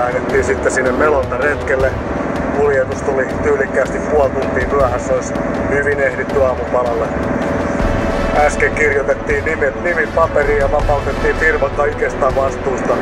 lähdettiin sitten sinne Melonta-retkelle. Kuljetus tuli tyylikkäästi puoli tuntia myöhässä, olisi hyvin ehditty aamupalalle. Äsken kirjoitettiin nimin paperiin ja vapautettiin firma kaikesta vastuusta.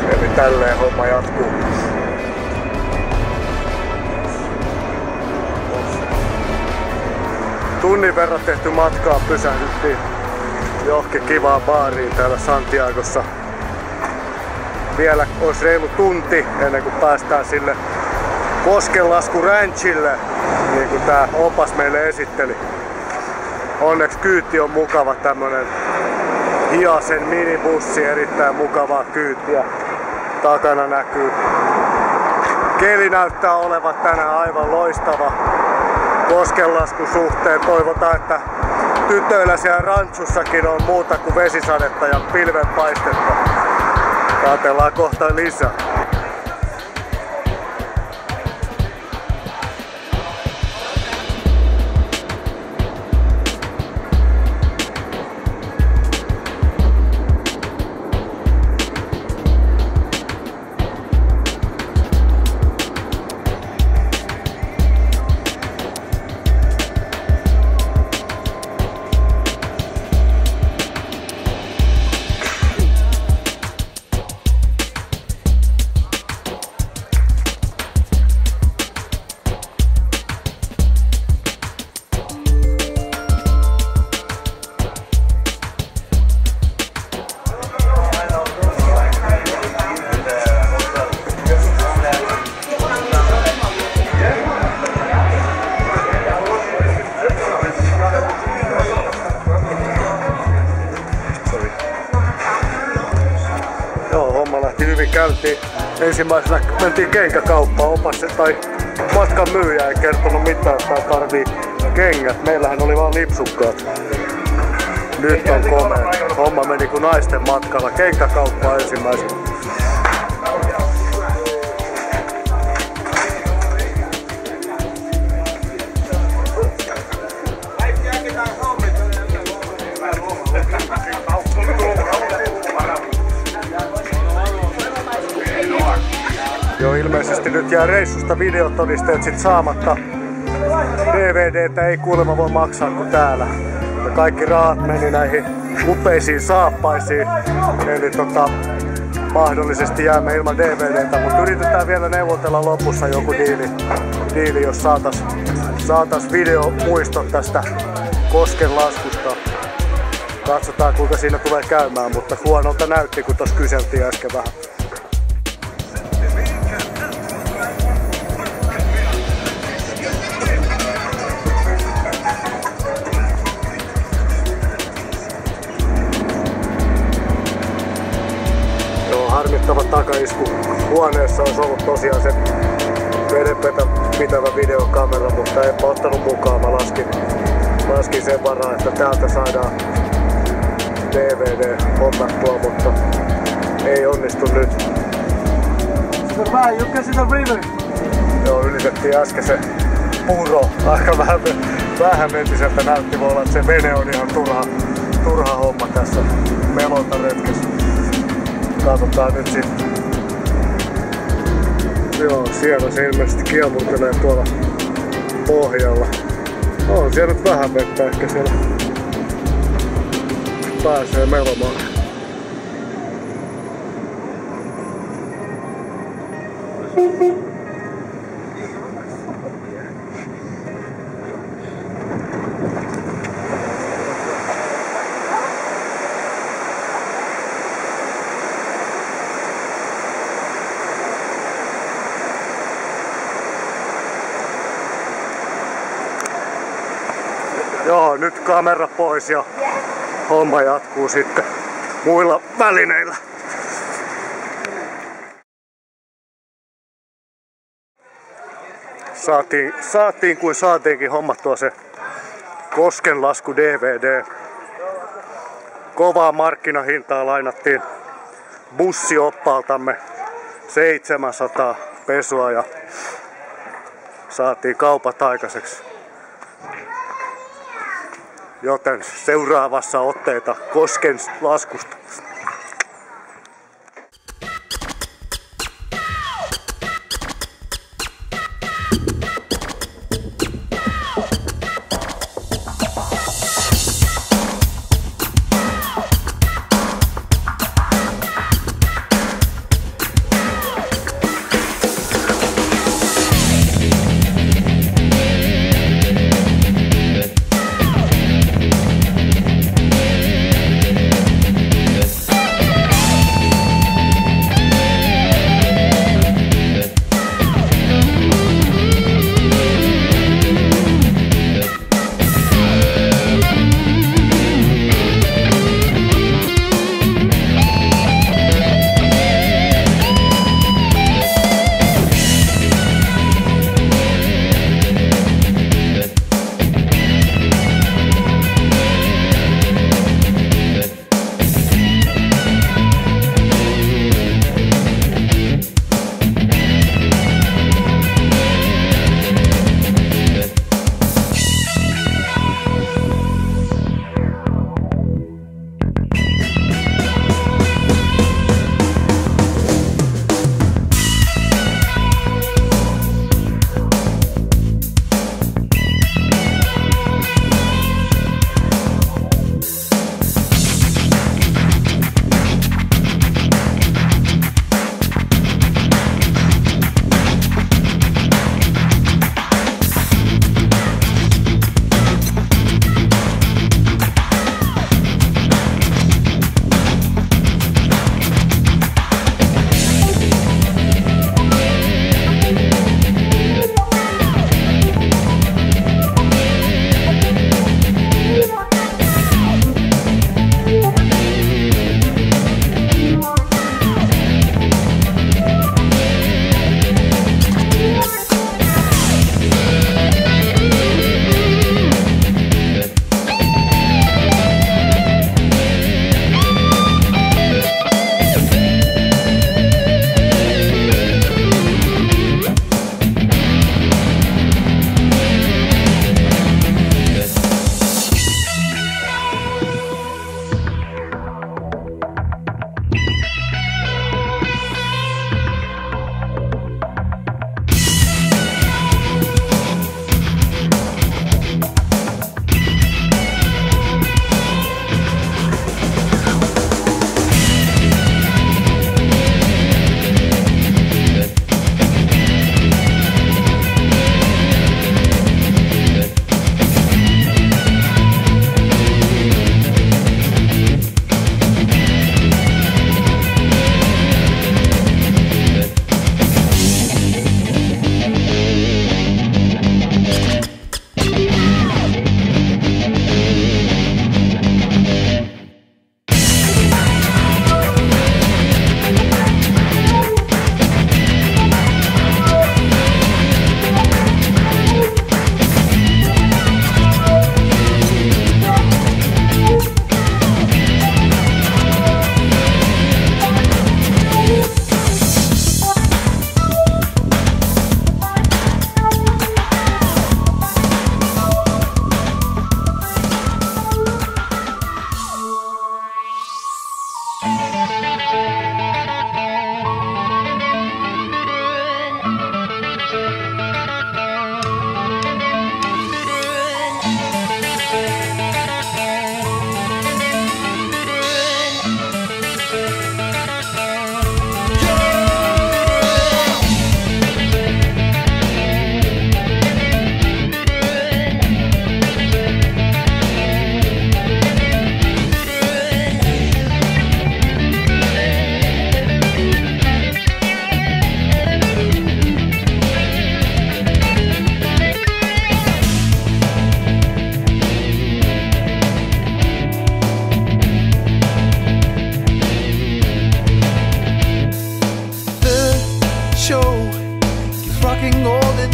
Eli tälleen homma jatkuu. Tunnin verran tehty matkaa, pysähdyttiin johonkin kivaan baariin täällä Santiagossa. Vielä olisi reilu tunti ennen kuin päästään sille Koskenlasku Ranchille, niin kuin tää opas meille esitteli. Onneksi kyyti on mukava, tämmönen Hiasen minibussi, erittäin mukavaa kyytiä. Takana näkyy. Keli näyttää olevan tänään aivan loistava Koskenlaskun suhteen. Toivotaan, että tytöillä siellä ranchussakin on muuta kuin vesisadetta ja pilvenpaistetta. Katsellaan kohta lisää. Käytiin. Ensimmäisenä mentiin kenkäkauppaan, opas tai matkan myyjä ei kertonut mitään, että tarvii kengät. Meillähän oli vaan lipsukkaat. Nyt on komea. Homma meni kuin naisten matkalla. Kenkäkauppaan ensimmäisenä. Joo, ilmeisesti nyt jää reissusta videotodisteet sit saamatta. DVDtä ei kuulemma voi maksaa kuin täällä. Ja kaikki rahat meni näihin upeisiin saappaisiin. Eli mahdollisesti jäämme ilman DVDtä, mutta yritetään vielä neuvotella lopussa joku diili jos saatais videomuistot tästä Koskenlaskusta. Katsotaan kuinka siinä tulee käymään, mutta huonolta näytti kun tossa kyseltiin äsken vähän. Harmittava takaisku. Huoneessa olisi ollut tosiaan se vedenpetä pitävä videokamera, mutta enpä ottanut mukaan. Mä laskin sen varaa, että täältä saadaan DVD hommattua, mutta ei onnistu nyt. Joo, ylitettiin äsken se puro. Aika vähän mentiseltä näytti, voi olla, että se vene on ihan turha homma tässä Melonta-retkessä. Katsotaan nyt sitten. Joo, siellä se ilmeisesti kiemurtelee tuolla pohjalla. On siellä nyt vähän vettä, ehkä siellä pääsee melomaan. Joo, nyt kamera pois ja homma jatkuu sitten muilla välineillä. Saatiin kuin saatiinkin hommattua se Koskenlasku DVD. Kovaa markkinahintaa lainattiin bussioppaaltamme 700 pesua ja saatiin kaupat aikaiseksi. Joten seuraavassa otteita Koskenlaskusta.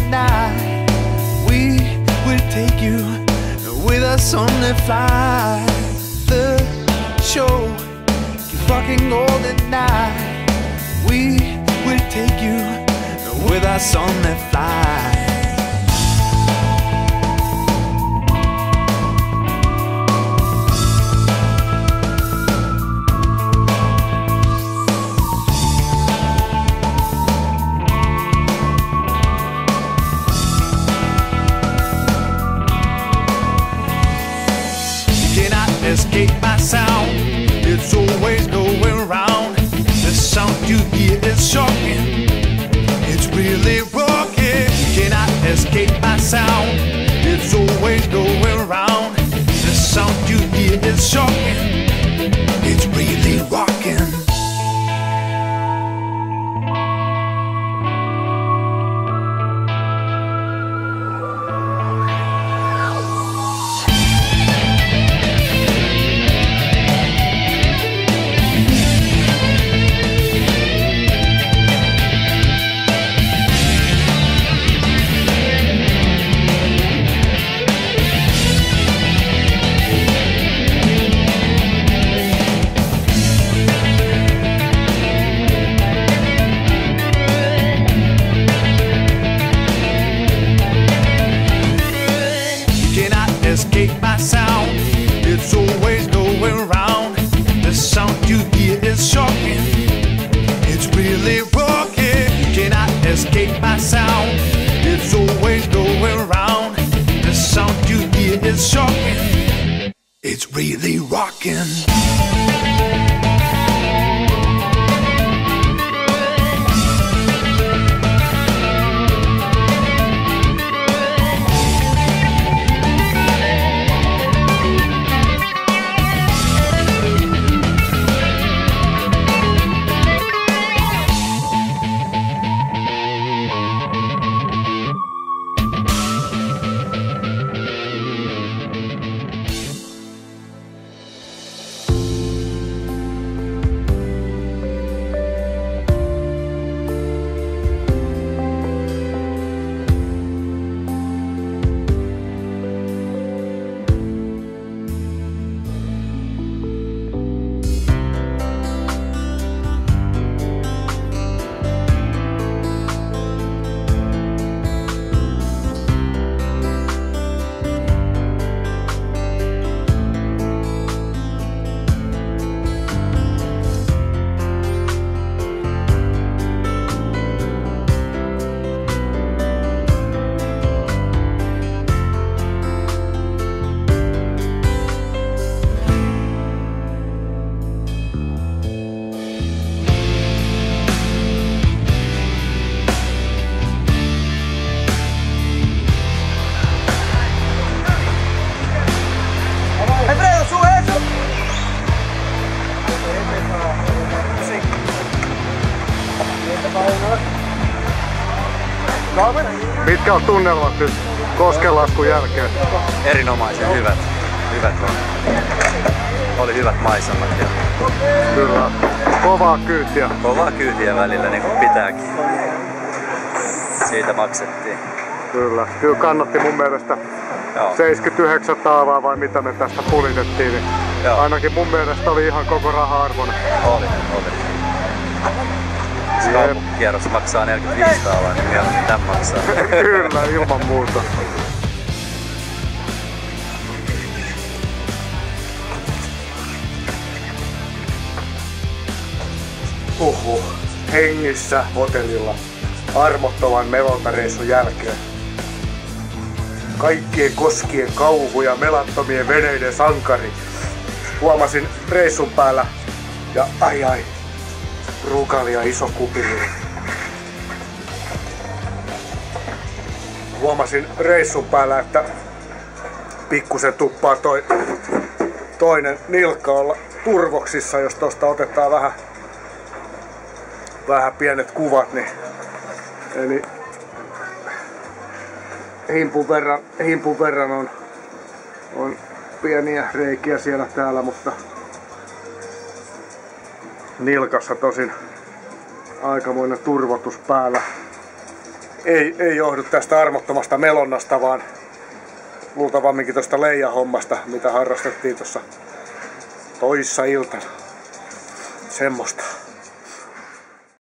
night. We will take you with us on the flight. The show keep rocking all the night. We will take you with us on the flight. Escape my sound, it's always going round. The sound you hear is shocking, it's really rocking. You cannot escape my sound, it's always going round. The sound you hear is shocking, it's really rocking. Escape my sound, it's always going round. The sound you hear is shocking, it's really rocking. You cannot escape my sound, it's always going round. The sound you hear is shocking, it's really rocking. Mitkä on tunnelmat nyt koskenlaskun jälkeen? Erinomaisen hyvät on. Oli hyvät maisemat ja kyllä. Kovaa kyytiä. Kovaa kyytiä välillä niin kuin pitääkin. Siitä maksettiin. Kyllä kannatti mun mielestä. Joo. 79 taavaa vai mitä me tästä pulitettiin, niin ainakin mun mielestä oli ihan koko raha-arvoinen. Oli. Kierros maksaa 45 taavaa, niin mieluummin tän maksaa. Kyllä, ilman muuta. Hengissä hotellilla armottoman melontareissun jälkeen. Kaikkien koskien kauhu ja melattomien veneiden sankari. Huomasin reissun päällä ja ai, rukali ja iso kupiri. Huomasin reissun päällä, että pikkusen tuppaa toinen nilkka olla turvoksissa, jos tosta otetaan vähän pienet kuvat, niin eli himpun verran on pieniä reikiä siellä täällä, mutta nilkassa tosin aikamoinen turvotus päällä. ei johdu tästä armottomasta melonnasta, vaan luultavamminkin tuosta leijahommasta, mitä harrastettiin tuossa toissa iltana. Semmosta.